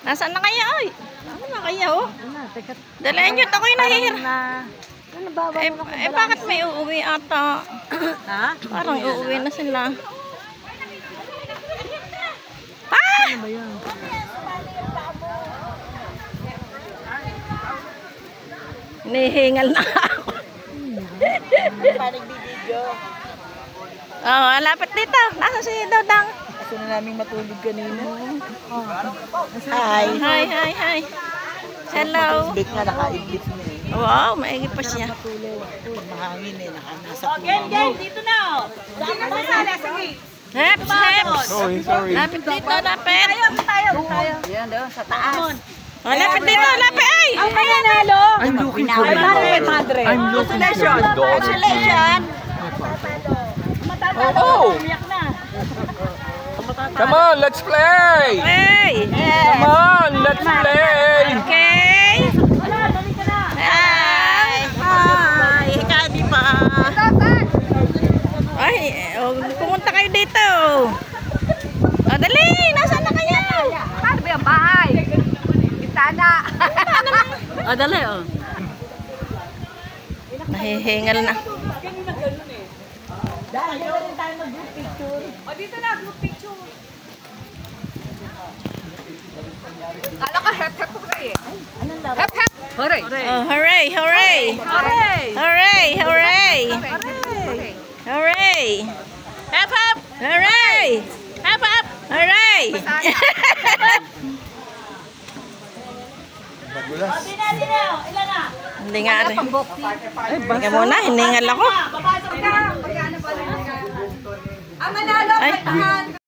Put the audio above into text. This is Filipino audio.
Nasaan na kaya, oy? Ano na kaya, oh? Dalayan nyo, ako'y nahihir. Bakit may uuwi ata? Ha? Parang uuwi na sila. Ah! Ano ba yun? Nihingal na ako. Oh, lapit dito. Nasa si Dodang. Gusto na namin matulog kanina. Hi. Hi. Hello. Big nga, naka-iblis na eh. Wow, maigi pa siya. Matulog. Mahangin eh, nasa Gen, dito na. Saan ka masala? Sige. Heps. Sorry. Lapit dito, lapit. Tayo. Yan doon, sa taas. Oh, lapit dito, lapit. Ay! Ang kaya nalo. I'm looking for the dog. I'm looking for the dog. Congratulations. Oh! Umiyak na. Come on, let's play! Hey! Come on, let's play! Okay! Wala, dali ka na. Hi! Kadi pa! Ay, pumunta kayo dito! Oh, dali! Nasaan na kayo? Paano ba yung bahay? Bitana. Oh, dali, oh. Nahihingal na. O, dito na, group picture. Kala ka, hep-hep ko kayo eh. Hep-hep. Hooray. Oh, hooray! Hooray! Hooray. Hooray! Hooray! Hooray! Hep, hep. Hooray! Hep, hep. Hooray! Di na. Ilan na? Hindi nga rin. Teka muna, hiningal ako. Babae sa ka. Ang manalo, Ay. katahan.